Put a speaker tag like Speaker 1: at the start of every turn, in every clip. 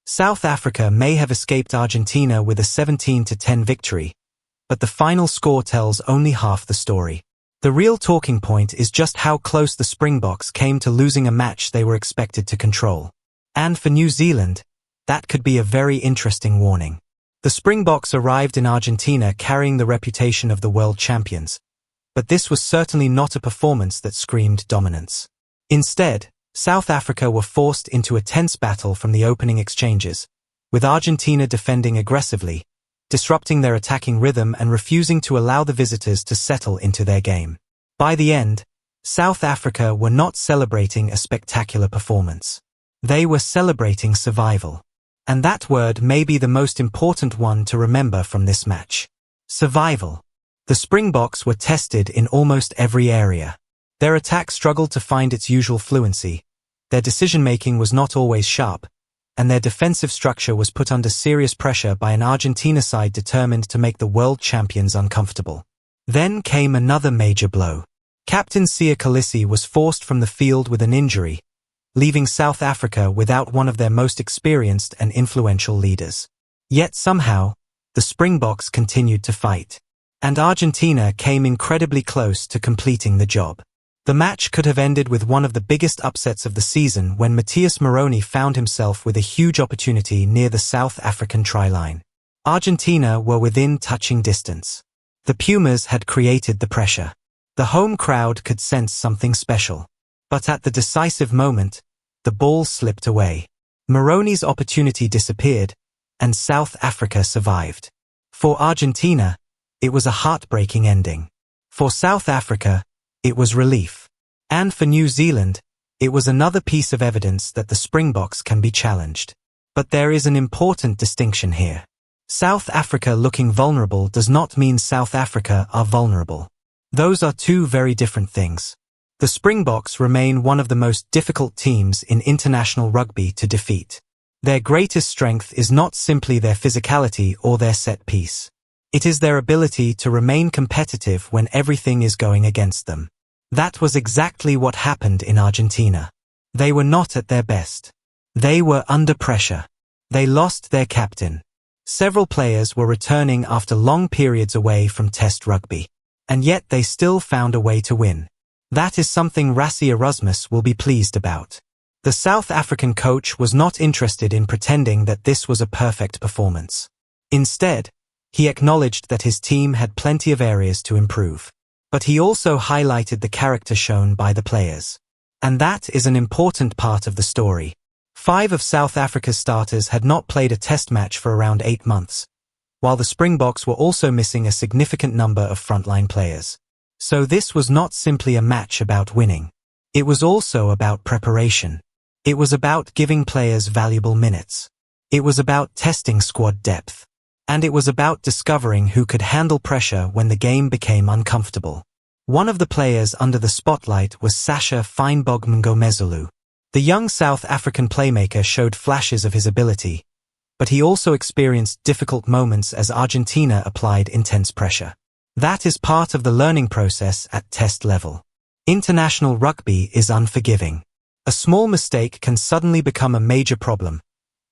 Speaker 1: South Africa may have escaped Argentina with a 17-10 victory, but the final score tells only half the story. The real talking point is just how close the Springboks came to losing a match they were expected to control. And for New Zealand, that could be a very interesting warning. The Springboks arrived in Argentina carrying the reputation of the world champions, but this was certainly not a performance that screamed dominance. Instead, South Africa were forced into a tense battle from the opening exchanges, with Argentina defending aggressively, disrupting their attacking rhythm and refusing to allow the visitors to settle into their game. By the end, South Africa were not celebrating a spectacular performance. They were celebrating survival. And that word may be the most important one to remember from this match. Survival. The Springboks were tested in almost every area. Their attack struggled to find its usual fluency, their decision-making was not always sharp, and their defensive structure was put under serious pressure by an Argentina side determined to make the world champions uncomfortable. Then came another major blow. Captain Siya Kolisi was forced from the field with an injury, leaving South Africa without one of their most experienced and influential leaders. Yet somehow, the Springboks continued to fight, and Argentina came incredibly close to completing the job. The match could have ended with one of the biggest upsets of the season when Matthias Moroni found himself with a huge opportunity near the South African try-line. Argentina were within touching distance. The Pumas had created the pressure. The home crowd could sense something special. But at the decisive moment, the ball slipped away. Moroni's opportunity disappeared, and South Africa survived. For Argentina, it was a heartbreaking ending. For South Africa, it was relief. And for New Zealand, it was another piece of evidence that the Springboks can be challenged. But there is an important distinction here. South Africa looking vulnerable does not mean South Africa are vulnerable. Those are two very different things. The Springboks remain one of the most difficult teams in international rugby to defeat. Their greatest strength is not simply their physicality or their set piece. It is their ability to remain competitive when everything is going against them. That was exactly what happened in Argentina. They were not at their best. They were under pressure. They lost their captain. Several players were returning after long periods away from Test rugby. And yet they still found a way to win. That is something Rassie Erasmus will be pleased about. The South African coach was not interested in pretending that this was a perfect performance. Instead, he acknowledged that his team had plenty of areas to improve. But he also highlighted the character shown by the players. And that is an important part of the story. 5 of South Africa's starters had not played a test match for around 8 months, while the Springboks were also missing a significant number of frontline players. So this was not simply a match about winning. It was also about preparation. It was about giving players valuable minutes. It was about testing squad depth. And it was about discovering who could handle pressure when the game became uncomfortable. One of the players under the spotlight was Sacha Feinberg-Mngomezulu. The young South African playmaker showed flashes of his ability, but he also experienced difficult moments as Argentina applied intense pressure. That is part of the learning process at test level. International rugby is unforgiving. A small mistake can suddenly become a major problem,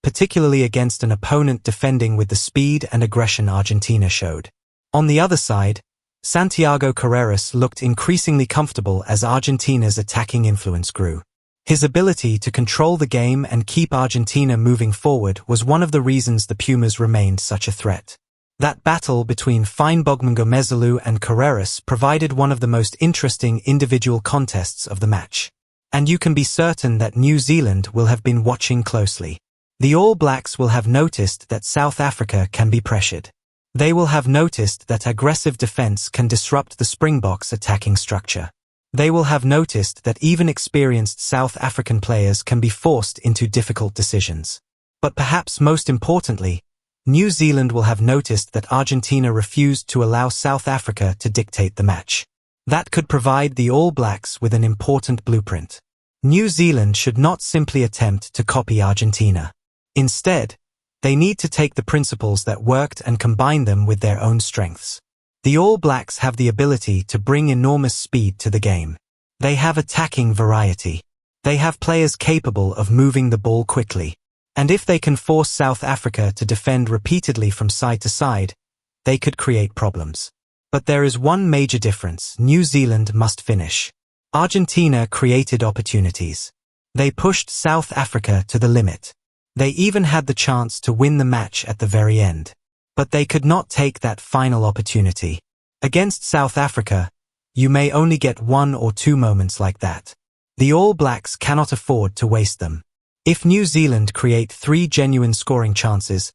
Speaker 1: particularly against an opponent defending with the speed and aggression Argentina showed. On the other side, Santiago Carreras looked increasingly comfortable as Argentina's attacking influence grew. His ability to control the game and keep Argentina moving forward was one of the reasons the Pumas remained such a threat. That battle between Feinberg-Mngomezulu and Carreras provided one of the most interesting individual contests of the match. And you can be certain that New Zealand will have been watching closely. The All Blacks will have noticed that South Africa can be pressured. They will have noticed that aggressive defense can disrupt the Springboks' attacking structure. They will have noticed that even experienced South African players can be forced into difficult decisions. But perhaps most importantly, New Zealand will have noticed that Argentina refused to allow South Africa to dictate the match. That could provide the All Blacks with an important blueprint. New Zealand should not simply attempt to copy Argentina. Instead, they need to take the principles that worked and combine them with their own strengths. The All Blacks have the ability to bring enormous speed to the game. They have attacking variety. They have players capable of moving the ball quickly. And if they can force South Africa to defend repeatedly from side to side, they could create problems. But there is one major difference: New Zealand must finish. Argentina created opportunities. They pushed South Africa to the limit. They even had the chance to win the match at the very end. But they could not take that final opportunity. Against South Africa, you may only get 1 or 2 moments like that. The All Blacks cannot afford to waste them. If New Zealand create 3 genuine scoring chances,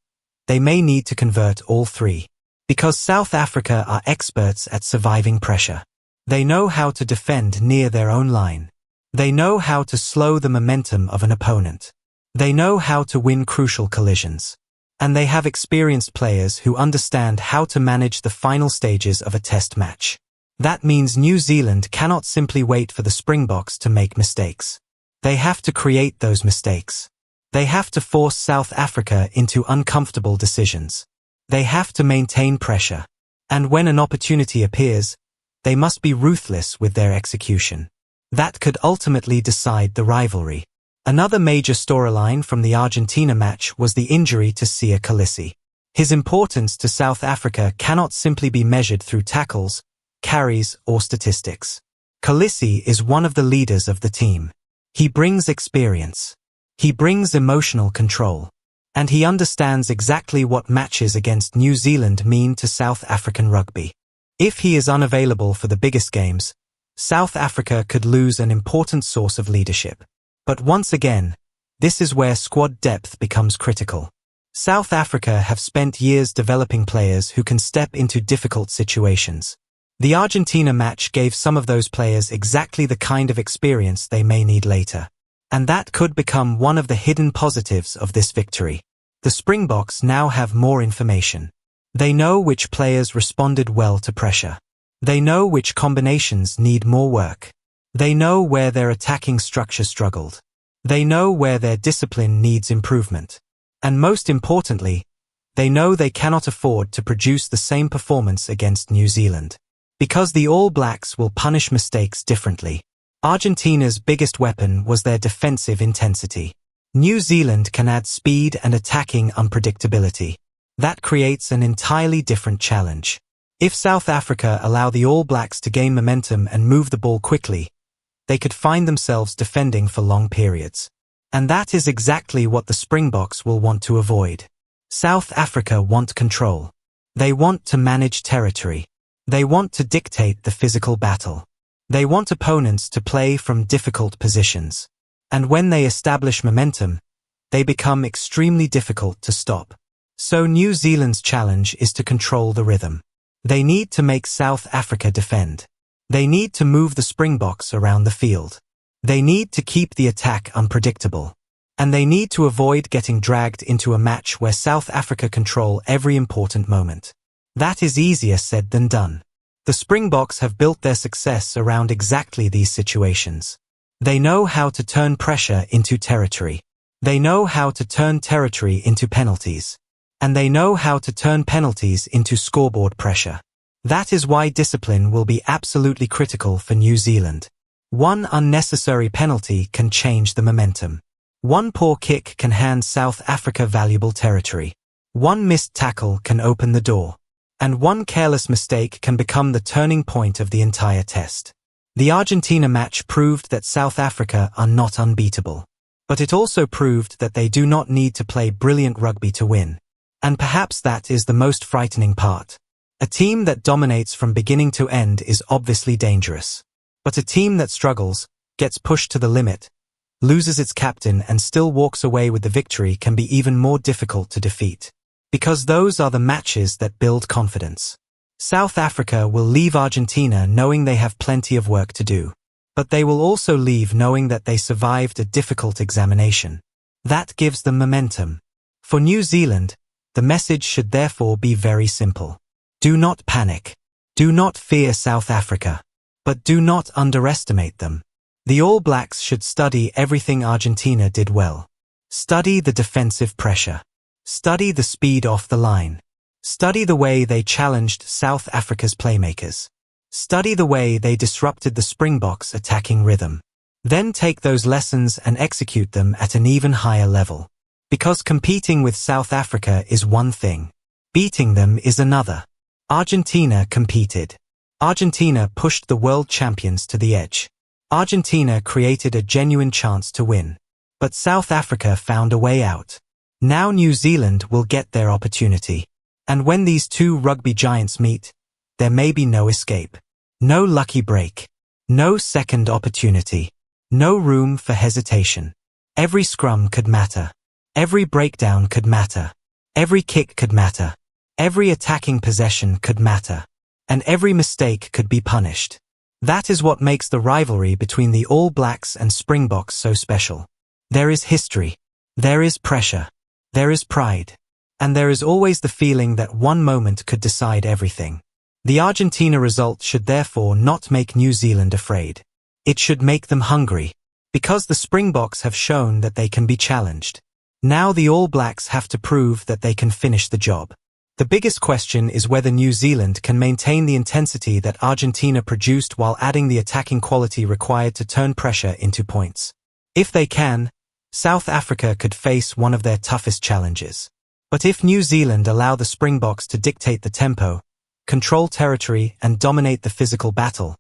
Speaker 1: they may need to convert all 3. Because South Africa are experts at surviving pressure. They know how to defend near their own line. They know how to slow the momentum of an opponent. They know how to win crucial collisions. And they have experienced players who understand how to manage the final stages of a test match. That means New Zealand cannot simply wait for the Springboks to make mistakes. They have to create those mistakes. They have to force South Africa into uncomfortable decisions. They have to maintain pressure. And when an opportunity appears, they must be ruthless with their execution. That could ultimately decide the rivalry. Another major storyline from the Argentina match was the injury to Siya Kolisi. His importance to South Africa cannot simply be measured through tackles, carries, or statistics. Kolisi is one of the leaders of the team. He brings experience. He brings emotional control. And he understands exactly what matches against New Zealand mean to South African rugby. If he is unavailable for the biggest games, South Africa could lose an important source of leadership. But once again, this is where squad depth becomes critical. South Africa have spent years developing players who can step into difficult situations. The Argentina match gave some of those players exactly the kind of experience they may need later. And that could become one of the hidden positives of this victory. The Springboks now have more information. They know which players responded well to pressure. They know which combinations need more work. They know where their attacking structure struggled. They know where their discipline needs improvement. And most importantly, they know they cannot afford to produce the same performance against New Zealand. Because the All Blacks will punish mistakes differently. Argentina's biggest weapon was their defensive intensity. New Zealand can add speed and attacking unpredictability. That creates an entirely different challenge. If South Africa allow the All Blacks to gain momentum and move the ball quickly, they could find themselves defending for long periods. And that is exactly what the Springboks will want to avoid. South Africa want control. They want to manage territory. They want to dictate the physical battle. They want opponents to play from difficult positions. And when they establish momentum, they become extremely difficult to stop. So New Zealand's challenge is to control the rhythm. They need to make South Africa defend. They need to move the Springboks around the field. They need to keep the attack unpredictable. And they need to avoid getting dragged into a match where South Africa control every important moment. That is easier said than done. The Springboks have built their success around exactly these situations. They know how to turn pressure into territory. They know how to turn territory into penalties. And they know how to turn penalties into scoreboard pressure. That is why discipline will be absolutely critical for New Zealand. One unnecessary penalty can change the momentum. One poor kick can hand South Africa valuable territory. One missed tackle can open the door. And one careless mistake can become the turning point of the entire test. The Argentina match proved that South Africa are not unbeatable. But it also proved that they do not need to play brilliant rugby to win. And perhaps that is the most frightening part. A team that dominates from beginning to end is obviously dangerous. But a team that struggles, gets pushed to the limit, loses its captain and still walks away with the victory can be even more difficult to defeat. Because those are the matches that build confidence. South Africa will leave Argentina knowing they have plenty of work to do. But they will also leave knowing that they survived a difficult examination. That gives them momentum. For New Zealand, the message should therefore be very simple. Do not panic. Do not fear South Africa. But do not underestimate them. The All Blacks should study everything Argentina did well. Study the defensive pressure. Study the speed off the line. Study the way they challenged South Africa's playmakers. Study the way they disrupted the Springboks' attacking rhythm. Then take those lessons and execute them at an even higher level. Because competing with South Africa is one thing. Beating them is another. Argentina competed. Argentina pushed the world champions to the edge. Argentina created a genuine chance to win. But South Africa found a way out. Now New Zealand will get their opportunity. And when these two rugby giants meet, there may be no escape. No lucky break. No second opportunity. No room for hesitation. Every scrum could matter. Every breakdown could matter. Every kick could matter. Every attacking possession could matter. And every mistake could be punished. That is what makes the rivalry between the All Blacks and Springboks so special. There is history. There is pressure. There is pride. And there is always the feeling that one moment could decide everything. The Argentina result should therefore not make New Zealand afraid. It should make them hungry. Because the Springboks have shown that they can be challenged. Now the All Blacks have to prove that they can finish the job. The biggest question is whether New Zealand can maintain the intensity that Argentina produced while adding the attacking quality required to turn pressure into points. If they can, South Africa could face one of their toughest challenges. But if New Zealand allow the Springboks to dictate the tempo, control territory and dominate the physical battle,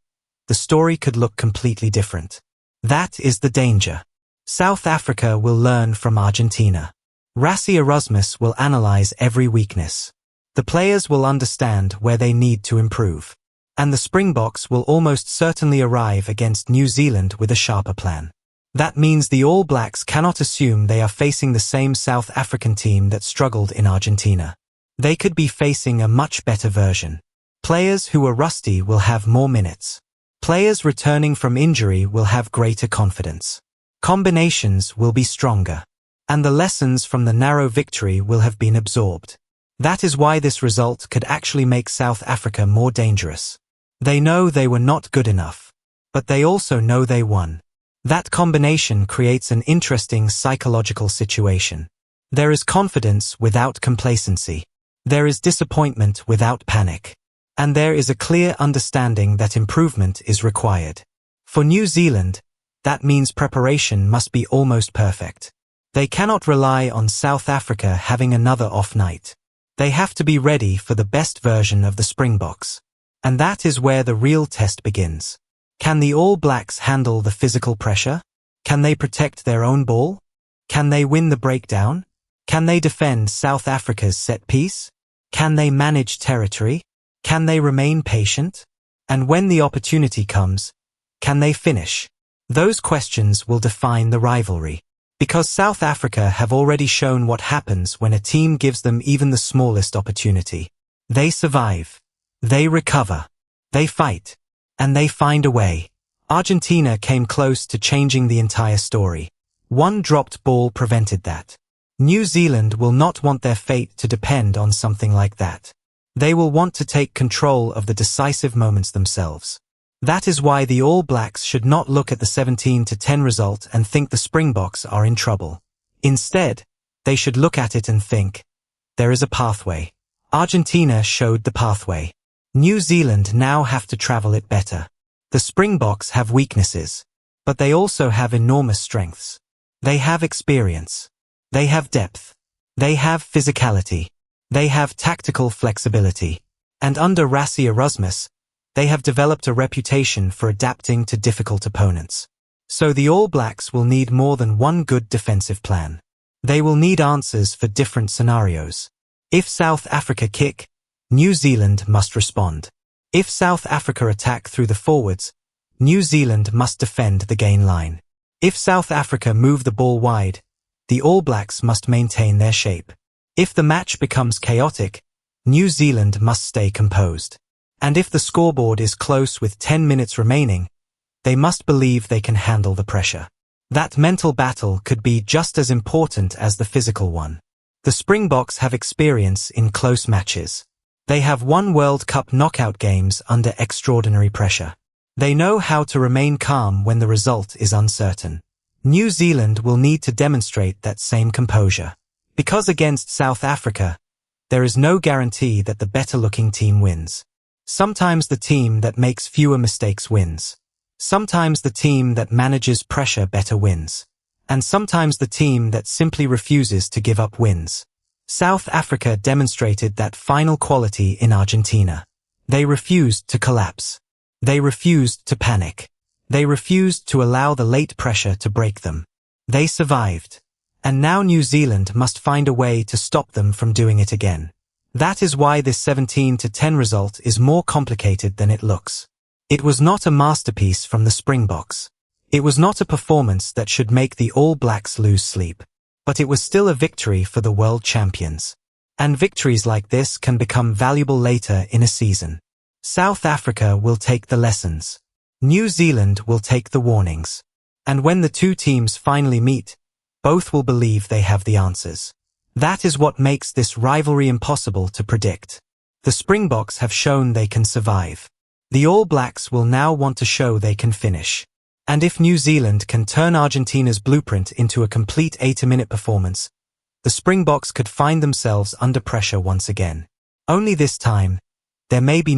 Speaker 1: the story could look completely different. That is the danger. South Africa will learn from Argentina. Rassie Erasmus will analyze every weakness. The players will understand where they need to improve. And the Springboks will almost certainly arrive against New Zealand with a sharper plan. That means the All Blacks cannot assume they are facing the same South African team that struggled in Argentina. They could be facing a much better version. Players who are rusty will have more minutes. Players returning from injury will have greater confidence. Combinations will be stronger. And the lessons from the narrow victory will have been absorbed. That is why this result could actually make South Africa more dangerous. They know they were not good enough. But they also know they won. That combination creates an interesting psychological situation. There is confidence without complacency. There is disappointment without panic. And there is a clear understanding that improvement is required. For New Zealand, that means preparation must be almost perfect. They cannot rely on South Africa having another off night. They have to be ready for the best version of the Springboks. And that is where the real test begins. Can the All Blacks handle the physical pressure? Can they protect their own ball? Can they win the breakdown? Can they defend South Africa's set piece? Can they manage territory? Can they remain patient? And when the opportunity comes, can they finish? Those questions will define the rivalry. Because South Africa have already shown what happens when a team gives them even the smallest opportunity. They survive. They recover. They fight. And they find a way. Argentina came close to changing the entire story. One dropped ball prevented that. New Zealand will not want their fate to depend on something like that. They will want to take control of the decisive moments themselves. That is why the All Blacks should not look at the 17-10 result and think the Springboks are in trouble. Instead, they should look at it and think, there is a pathway. Argentina showed the pathway. New Zealand now have to travel it better. The Springboks have weaknesses, but they also have enormous strengths. They have experience. They have depth. They have physicality. They have tactical flexibility. And under Rassie Erasmus, they have developed a reputation for adapting to difficult opponents. So the All Blacks will need more than one good defensive plan. They will need answers for different scenarios. If South Africa kick, New Zealand must respond. If South Africa attack through the forwards, New Zealand must defend the gain line. If South Africa move the ball wide, the All Blacks must maintain their shape. If the match becomes chaotic, New Zealand must stay composed. And if the scoreboard is close with 10 minutes remaining, they must believe they can handle the pressure. That mental battle could be just as important as the physical one. The Springboks have experience in close matches. They have won World Cup knockout games under extraordinary pressure. They know how to remain calm when the result is uncertain. New Zealand will need to demonstrate that same composure. Because against South Africa, there is no guarantee that the better-looking team wins. Sometimes the team that makes fewer mistakes wins. Sometimes the team that manages pressure better wins. and sometimes the team that simply refuses to give up wins. South Africa demonstrated that final quality in Argentina. They refused to collapse. They refused to panic. They refused to allow the late pressure to break them. They survived. And now New Zealand must find a way to stop them from doing it again. That is why this 17-10 result is more complicated than it looks. It was not a masterpiece from the Springboks. It was not a performance that should make the All Blacks lose sleep. But it was still a victory for the world champions. And victories like this can become valuable later in a season. South Africa will take the lessons. New Zealand will take the warnings. And when the two teams finally meet, both will believe they have the answers. That is what makes this rivalry impossible to predict. The Springboks have shown they can survive. The All Blacks will now want to show they can finish. And if New Zealand can turn Argentina's blueprint into a complete 80-minute performance, the Springboks could find themselves under pressure once again. Only this time, there may be